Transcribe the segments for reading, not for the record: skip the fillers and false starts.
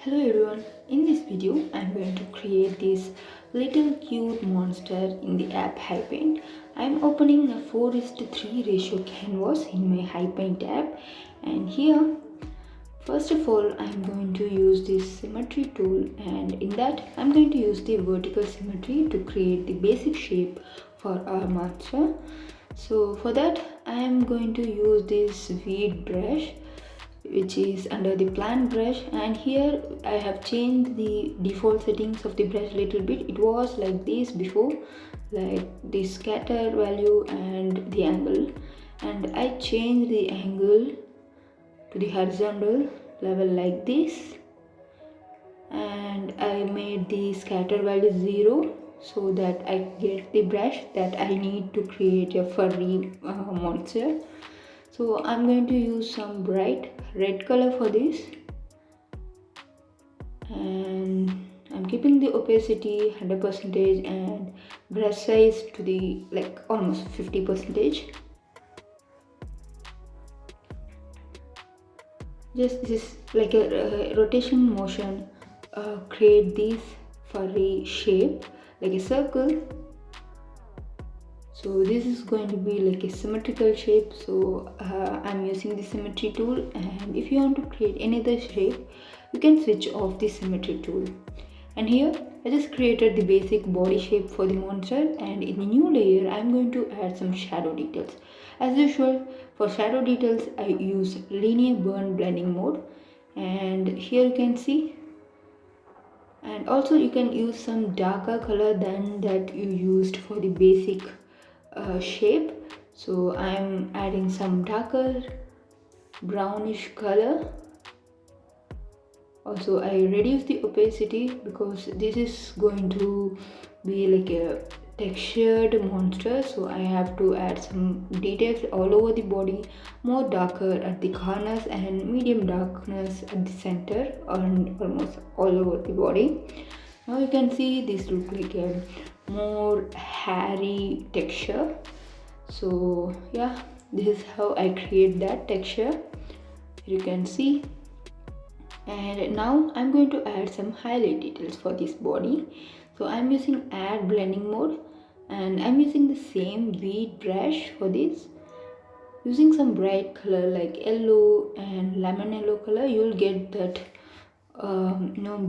Hello everyone, in this video I am going to create this little cute monster in the app Hipaint. I am opening a 4:3 ratio canvas in my Hipaint app, and here first of all I am going to use this symmetry tool, and in that I am going to use the vertical symmetry to create the basic shape for our monster. So for that I am going to use this weed brush which is under the plant brush, and here I have changed the default settings of the brush a little bit. It was like this before, like the scatter value and the angle, and I changed the angle to the horizontal level like this, and I made the scatter value 0 so that I get the brush that I need to create a furry monster. So I'm going to use some bright red color for this, and I'm keeping the opacity 100% and brush size to the almost 50%. Just this is like a rotation motion, create this furry shape like a circle. So this is going to be like a symmetrical shape, so I'm using the symmetry tool, and if you want to create any other shape you can switch off the symmetry tool. And here I just created the basic body shape for the monster, and in the new layer I'm going to add some shadow details. As usual, for shadow details I use linear burn blending mode, and here you can see, and also you can use some darker color than that you used for the basic shape. So I'm adding some darker brownish color. Also I reduce the opacity because this is going to be like a textured monster, so I have to add some details all over the body, more darker at the corners and medium darkness at the center and almost all over the body. Now you can see this look like a more hairy texture. So yeah, this is how I create that texture, you can see. And now I'm going to add some highlight details for this body. So I'm using add blending mode, and I'm using the same weed brush for this. Using some bright color like yellow and lemon yellow color, you'll get that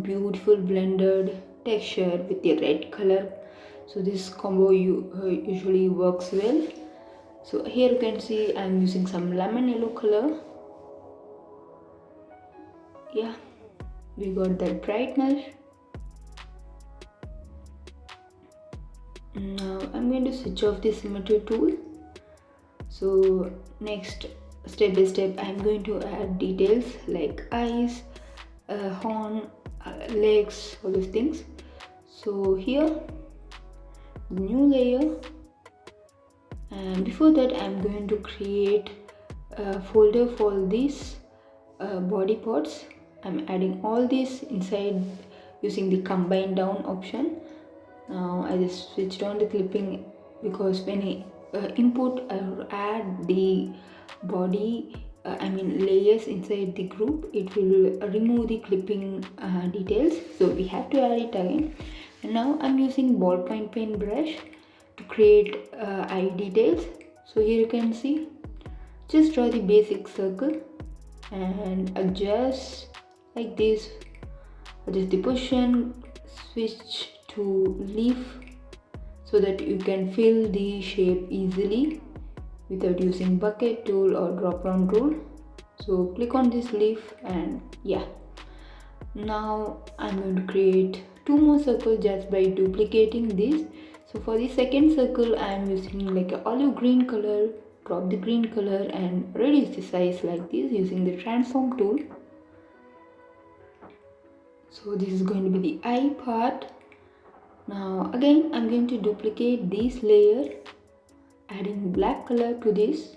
beautiful blended texture with the red color. So this combo usually works well. So here you can see I'm using some lemon yellow color. Yeah, we got that brightness. Now I'm going to switch off the symmetry tool. So next, step by step, I'm going to add details like eyes, horn, legs, all those things. So here, new layer, and before that I'm going to create a folder for these body parts. I'm adding all this inside using the combine down option. Now I just switched on the clipping because when I input or add the body layers inside the group, it will remove the clipping details, so we have to add it again. And now I'm using ballpoint pen brush to create eye details. So here you can see, just draw the basic circle and adjust like this, adjust the position, switch to leaf so that you can fill the shape easily without using bucket tool or drop down tool. So click on this leaf, and yeah, now I'm going to create two more circles just by duplicating this. So for the second circle I am using like an olive green color, drop the green color and reduce the size like this using the transform tool. So this is going to be the eye part. Now again I'm going to duplicate this layer, adding black color to this,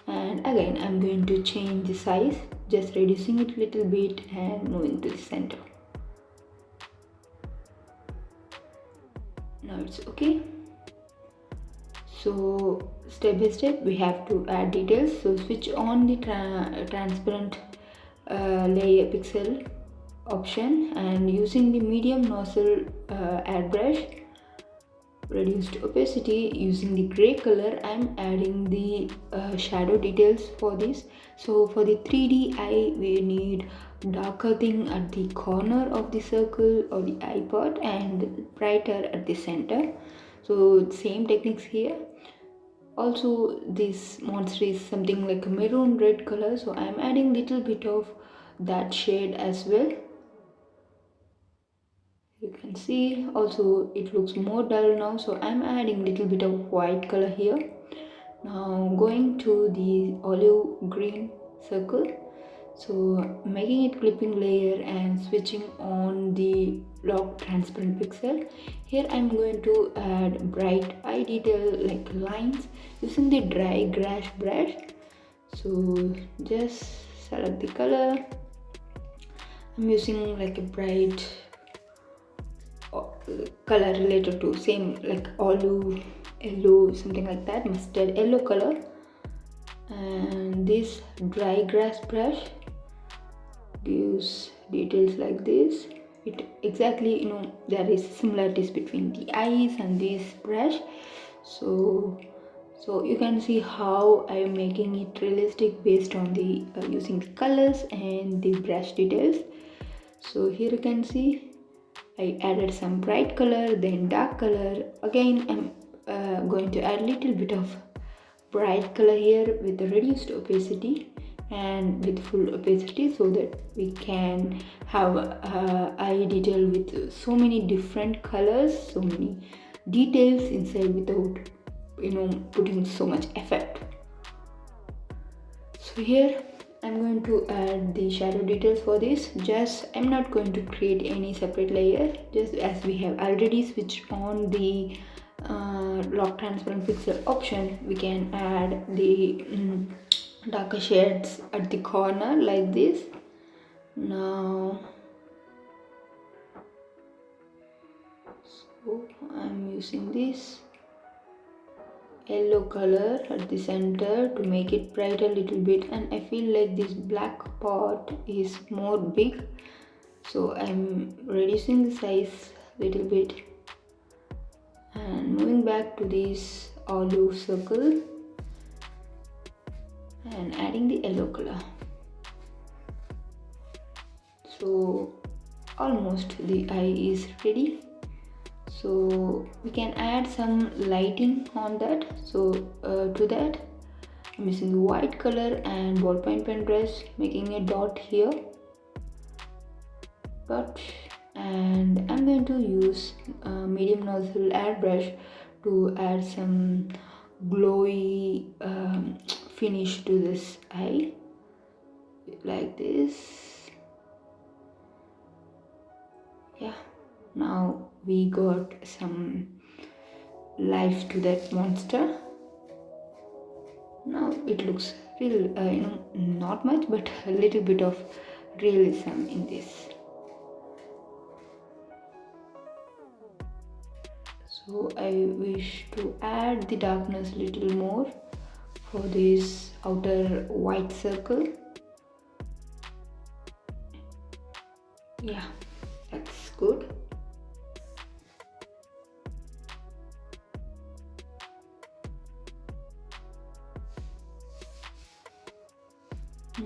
and again I'm going to change the size, just reducing it a little bit and moving to the center. Now it's okay. So step by step we have to add details. So switch on the transparent layer pixel option, and using the medium nozzle airbrush reduced opacity using the gray color, I'm adding the shadow details for this. So for the 3D eye, we need darker thing at the corner of the circle or the eye part and brighter at the center. So same techniques here. Also this monster is something like a maroon red color, so I'm adding little bit of that shade as well. You can see also it looks more dull now, so I'm adding little bit of white color here. Now going to the olive green circle, so making it clipping layer and switching on the lock transparent pixel. Here I'm going to add bright eye detail like lines using the dry grass brush. So just select the color. I'm using like a bright color related to same like olive yellow, something like that, mustard yellow color. And this dry grass brush gives details like this. It exactly, there is similarities between the eyes and this brush. So you can see how I am making it realistic based on the using the colors and the brush details. So here you can see I added some bright color, then dark color. Again, I'm going to add little bit of bright color here with the reduced opacity and with full opacity, so that we can have eye detail with so many different colors, so many details inside without putting so much effort. So here I'm going to add the shadow details for this. Just I'm not going to create any separate layer, just as we have already switched on the lock transparent pixel option, we can add the darker shades at the corner like this. Now so I'm using this yellow color at the center to make it bright a little bit, and I feel like this black part is more big, so I'm reducing the size little bit and moving back to this olive circle and adding the yellow color. So almost the eye is ready. So we can add some lighting on that. So to that I'm using the white color and ballpoint pen brush, making a dot here, and I'm going to use medium nozzle airbrush to add some glowy finish to this eye like this. Yeah, now we got some life to that monster. Now it looks real, not much, but a little bit of realism in this. So I wish to add the darkness a little more for this outer white circle. Yeah, that's good.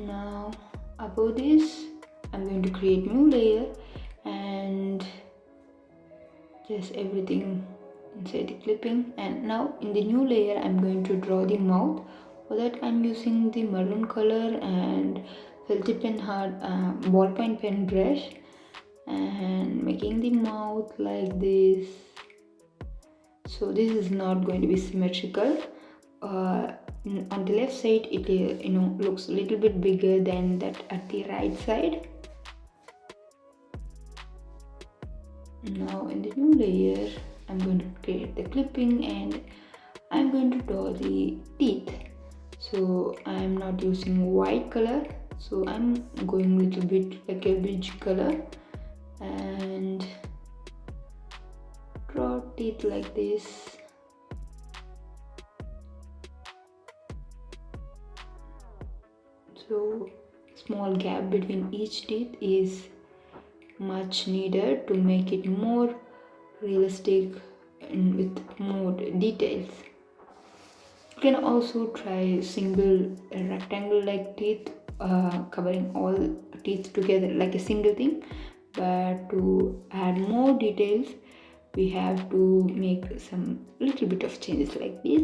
Now above this I'm going to create new layer and just everything inside the clipping. And now in the new layer I'm going to draw the mouth. For that I'm using the maroon color and felty pen hard ballpoint pen brush and making the mouth like this. So this is not going to be symmetrical. On the left side it looks a little bit bigger than that at the right side. Now in the new layer I'm going to create the clipping and I'm going to draw the teeth. So I'm not using white color, so I'm going a little bit like a beige color and draw teeth like this. So small gap between each teeth is much needed to make it more realistic and with more details. You can also try single rectangle like teeth, covering all teeth together like a single thing, but to add more details we have to make some little bit of changes like this.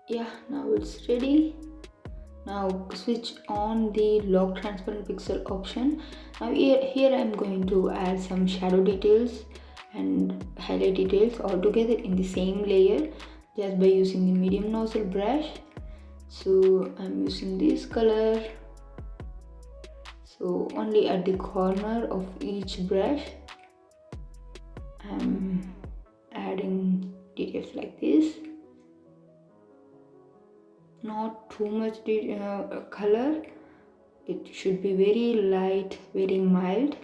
Yeah, now it's ready. Now switch on the lock transparent pixel option. Now here I'm going to add some shadow details and highlight details all together in the same layer just by using the medium nozzle brush. So I'm using this color, so only at the corner of each brush I'm adding details like this. Not too much color, it should be very light, very mild.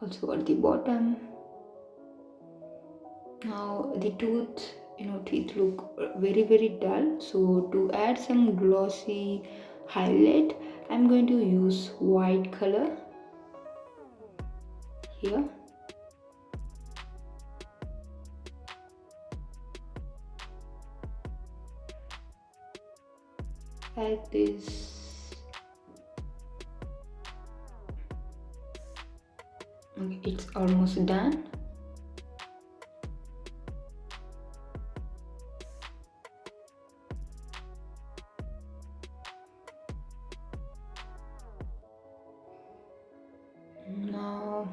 Also at the bottom. Now the teeth look very dull, so to add some glossy highlight I'm going to use white color here. Like this. Okay, it's almost done. Now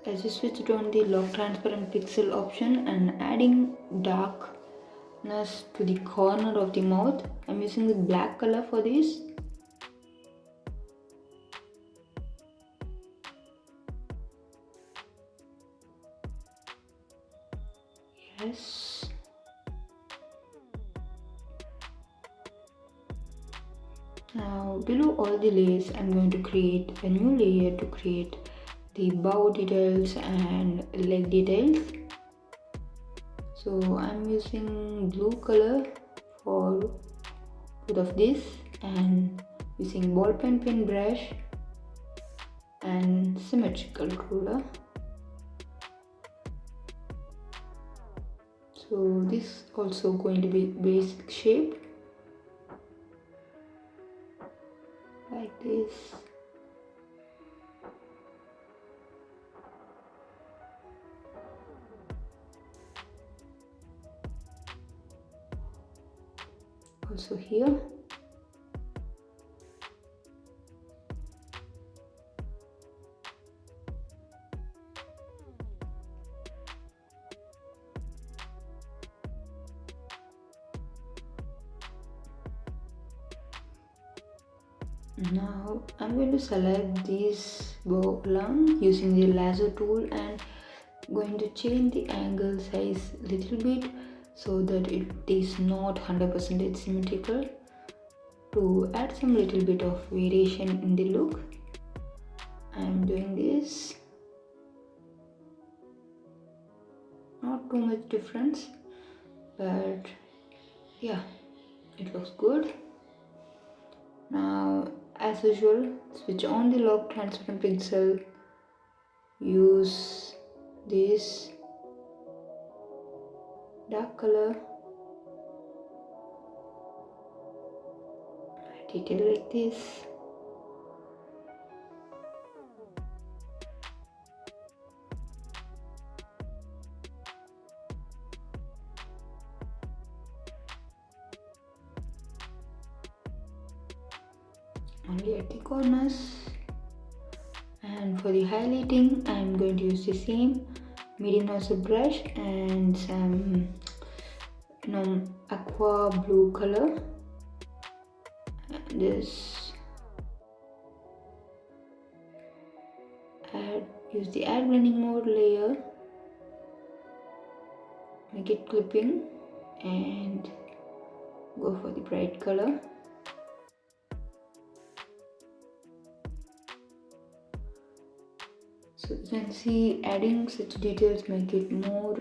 I just switched on the lock transparent pixel option and adding darkness to the corner of the mouth. I'm using the black color for this. Yes. Now below all the layers I'm going to create a new layer to create the bow details and leg details. So I'm using blue color for both of this and using ball pen brush and symmetrical ruler. So this also going to be basic shape like this. Also here. Now I'm going to select this bow along using the lasso tool and going to change the angle size little bit so that it is not 100% symmetrical, to add some little bit of variation in the look. I'm doing this. Not too much difference, but yeah, it looks good. Now as usual, switch on the lock transparent pixel, use this dark color, detail like this. Only at the corners. And for the highlighting I'm going to use the same medium nozzle brush and some aqua blue color. And this use the add blending mode layer, make it clipping and go for the bright color. So you can see adding such details make it more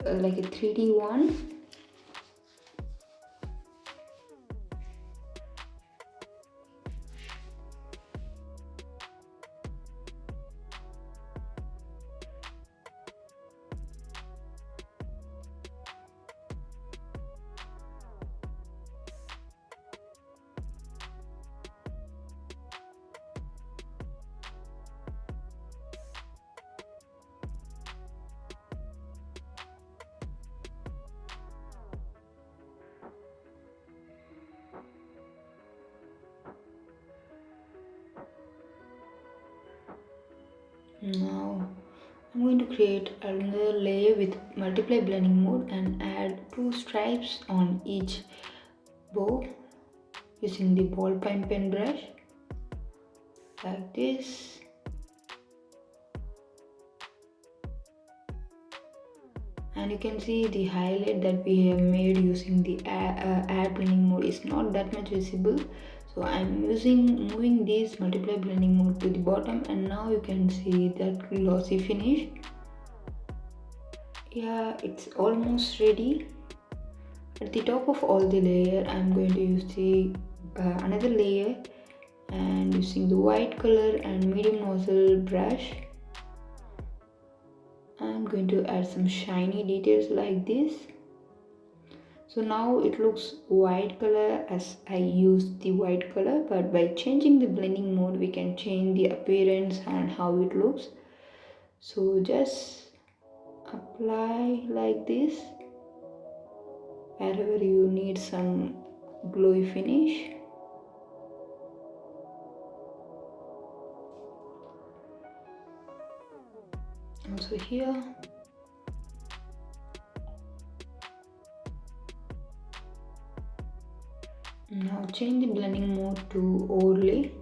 like a 3D one. going to create another layer with multiply blending mode and add 2 stripes on each bow using the ballpoint pen brush like this. And you can see the highlight that we have made using the add blending mode is not that much visible. So I'm moving this multiply blending mode to the bottom, and now you can see that glossy finish. Yeah, it's almost ready. At the top of all the layer, I'm going to use the another layer, and using the white color and medium nozzle brush, I'm going to add some shiny details like this. So now it looks white color as I used the white color, but by changing the blending mode we can change the appearance and how it looks. So just apply like this wherever you need some glowy finish. Also here. Now change the blending mode to overlay.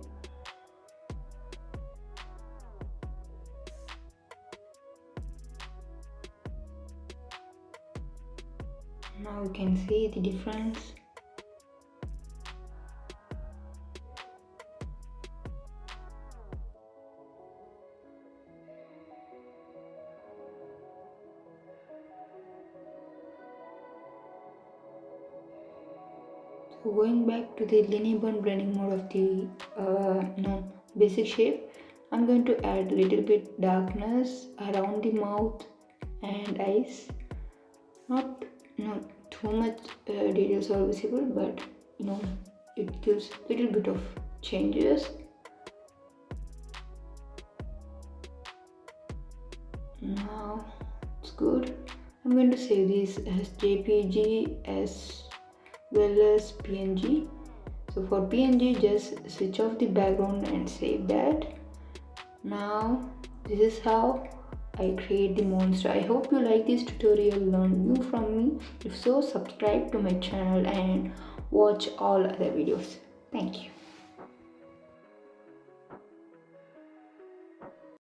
Now you can see the difference. So going back to the linear bond blending mode of the basic shape, I'm going to add little bit darkness around the mouth and eyes. Not too much details are visible, but it gives little bit of changes. Now it's good. I'm going to save this as JPG as well as PNG. So for PNG, just switch off the background and save that. Now this is how I create the monster. I hope you like this tutorial, learn new from me. If so, subscribe to my channel and watch all other videos. Thank you.